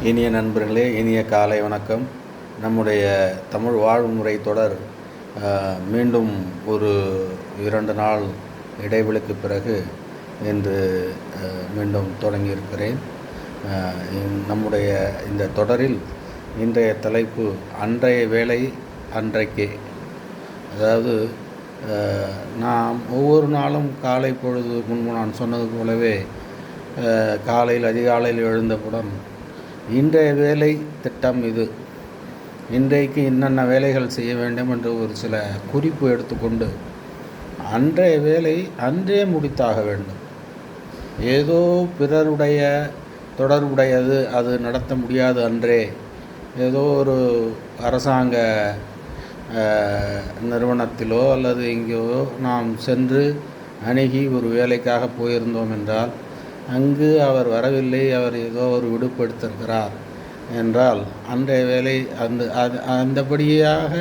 இனிய நண்பர்களே, இனிய காலை வணக்கம். நம்முடைய தமிழ் வாழ்முறை தொடர் மீண்டும் ஒரு 2 நாள் இடைவெளிக்கு பிறகு இன்று மீண்டும் தொடங்கியிருக்கிறேன். நம்முடைய இந்த தொடரில் இன்றைய தலைப்பு அன்றைய வேலை அன்றைக்கே. அதாவது நாம் ஒவ்வொரு நாளும் காலை பொழுது முன்பு நான் சொன்னது போலவே காலையில் அதிகாலையில் எழுந்தவுடன் இன்றைய வேலை திட்டம் இது, இன்றைக்கு என்னென்ன வேலைகள் செய்ய வேண்டும் என்று ஒரு சில குறிப்பு எடுத்துக்கொண்டு அன்றைய வேலை அன்றே முடித்தாக வேண்டும். ஏதோ பிறருடைய தொடர்புடையது அது நடத்த முடியாது அன்றே, ஏதோ ஒரு அரசாங்க நிறுவனத்திலோ அல்லது எங்கேயோ நாம் சென்று அணுகி ஒரு வேலைக்காக போயிருந்தோம் என்றால் அங்கு அவர் வரவில்லை, அவர் ஏதோ ஒரு விடுப்பு எடுத்திருக்கிறார் என்றால் அன்றைய வேலை அந்தபடியாக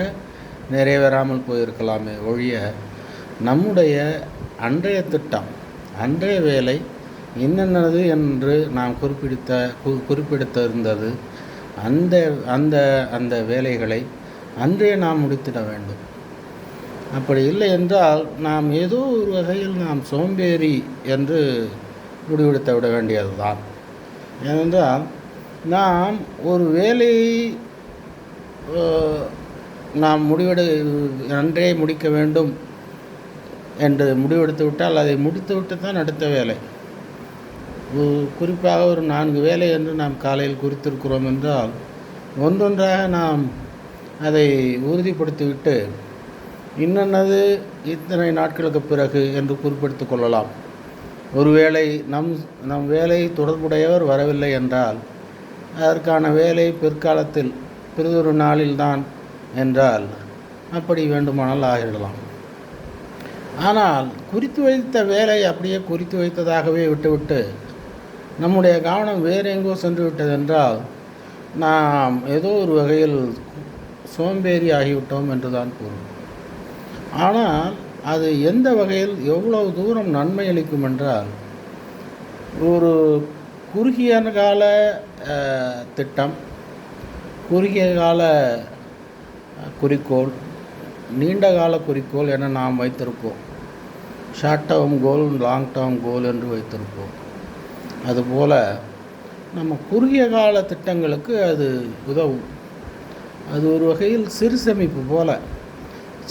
நிறைவேறாமல் போயிருக்கலாமே ஒழிய, நம்முடைய அன்றைய திட்டம் அன்றைய வேலை என்னென்னது என்று நாம் குறிப்பிடுத்திருந்தது அந்த அந்த அந்த வேலைகளை அன்றே நாம் முடித்திட வேண்டும். அப்படி இல்லை என்றால் நாம் ஏதோ ஒரு வகையில் நாம் சோம்பேறி என்று முடிவெடுத்து விட வேண்டியது தான். ஏனென்றால் நாம் ஒரு வேலையை நாம் அன்றே முடிக்க வேண்டும் என்று முடிவெடுத்து விட்டால் அதை முடித்துவிட்டு தான் அடுத்த வேலை. குறிப்பாக ஒரு 4 வேலை என்று நாம் காலையில் குறித்திருக்கிறோம் என்றால் ஒன்றொன்றாக நாம் அதை உறுதிப்படுத்திவிட்டு இன்னென்னது இத்தனை நாட்களுக்கு பிறகு என்று குறிப்பிடுத்து கொள்ளலாம். ஒருவேளை நம் வேலை தொடர்புடையவர் வரவில்லை என்றால் அதற்கான வேலை பிற்காலத்தில் பிறிதொரு நாளில்தான் என்றால் அப்படி வேண்டுமானால் ஆகிடலாம். ஆனால் குறித்து வைத்த வேலை அப்படியே குறித்து வைத்ததாகவே விட்டுவிட்டு நம்முடைய கவனம் வேறு எங்கோ சென்று விட்டதென்றால் நாம் ஏதோ ஒரு வகையில் சோம்பேறி ஆகிவிட்டோம் என்று தான் பொருள். ஆனால் அது எந்த வகையில் எவ்வளவு தூரம் நன்மை அளிக்கும் என்றால், ஒரு குறுகிய கால திட்டம், குறுகிய கால குறிக்கோள், நீண்ட கால குறிக்கோள் என நாம் வைத்திருப்போம். Short term goal, long term goal என்று வைத்திருப்போம். அதுபோல் நம்ம குறுகிய கால திட்டங்களுக்கு அது உதவும். அது ஒரு வகையில் சிறு சேமிப்பு போல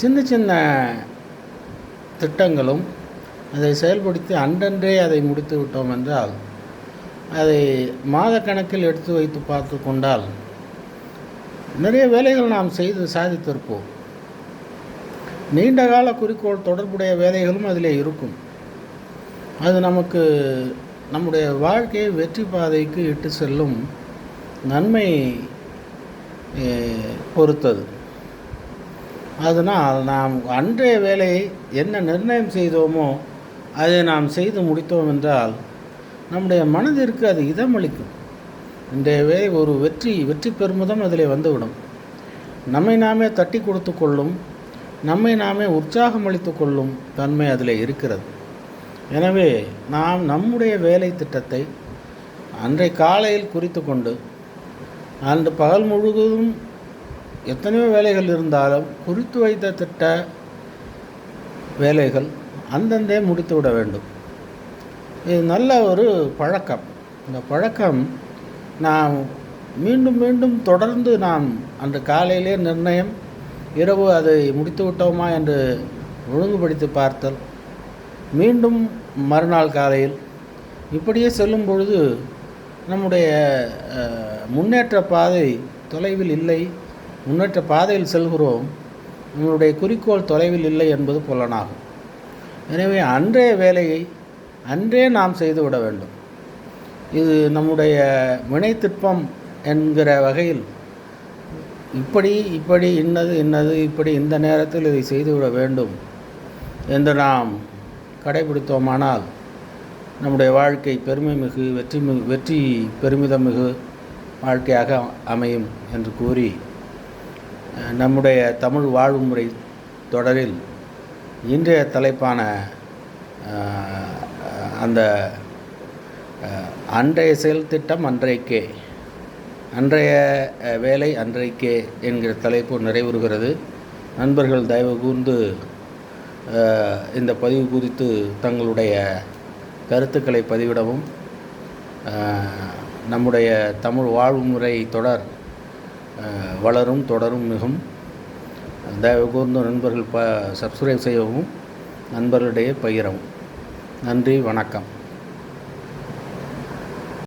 சின்ன சின்ன திட்டங்களும் அதை செயல்படுத்தி அன்றன்றே அதை முடித்து விட்டோம் என்றால், அதை மாதக்கணக்கில் எடுத்து வைத்து பார்த்து கொண்டால் நிறைய வேலைகள் நாம் செய்து சாதித்திருப்போம். நீண்டகால குறிக்கோள் தொடர்புடைய வேலைகளும் அதிலே இருக்கும். அது நமக்கு நம்முடைய வாழ்க்கையை வெற்றி பாதைக்கு இட்டு செல்லும் நன்மை பொறுத்தது. அதனால் நாம் அன்றைய வேலையை என்ன நிர்ணயம் செய்தோமோ அதை நாம் செய்து முடித்தோம் என்றால் நம்முடைய மனதிற்கு அது இதமளிக்கும். இன்றைய வேலை ஒரு வெற்றி பெருமிதம் அதில் வந்துவிடும். நம்மை நாமே தட்டி கொடுத்து கொள்ளும், நம்மை நாமே உற்சாகம் அளித்து கொள்ளும் தன்மை அதில் இருக்கிறது. எனவே நாம் நம்முடைய வேலை திட்டத்தை அன்றைய காலையில் குறித்து கொண்டு அன்று பகல் முழுவதும் எத்தனையோ வேலைகள் இருந்தாலும் குறித்து வைத்த திட்ட வேலைகள் அந்தந்தே முடித்து விட வேண்டும். இது நல்ல ஒரு பழக்கம். இந்த பழக்கம் நாம் மீண்டும் மீண்டும் தொடர்ந்து நாம் அன்று காலையிலே நிர்ணயம், இரவு அதை முடித்து விட்டோமா என்று ஒழுங்குபடுத்தி பார்த்தல், மீண்டும் மறுநாள் காலையில் இப்படியே செல்லும் பொழுது நம்முடைய முன்னேற்ற பாதை தொலைவில் இல்லை, முன்னேற்ற பாதையில் செல்கிறோம், நம்மளுடைய குறிக்கோள் தொலைவில் இல்லை என்பது புலனாகும். எனவே அன்றைய வேலையை அன்றே நாம் செய்துவிட வேண்டும். இது நம்முடைய வினைத்திட்பம் என்கிற வகையில் இப்படி இன்னது இப்படி இந்த நேரத்தில் இதை செய்துவிட வேண்டும் என்று நாம் கடைபிடித்தோமானால் நம்முடைய வாழ்க்கை பெருமை மிகு வெற்றி பெருமிதமிகு வாழ்க்கையாக அமையும் என்று கூறி, நம்முடைய தமிழ் வாழ்முறை தொடரில் இன்றைய தலைப்பான அந்த அன்றைய செயல் திட்டம் அன்றைக்கே அன்றைய வேலை அன்றைக்கே என்கிற தலைப்பு நிறைவுறுகிறது. நண்பர்கள் தயவு கூர்ந்து இந்த பதிவு குறித்து தங்களுடைய கருத்துக்களை பதிவிடவும், நம்முடைய தமிழ் வாழ்வுமுறை வளரும் தொடரும் மிகும். தயவு கூர்ந்து நண்பர்கள் சப்ஸ்கிரைப் செய்யவும், நண்பர்களிடையே பகிரவும். நன்றி, வணக்கம்.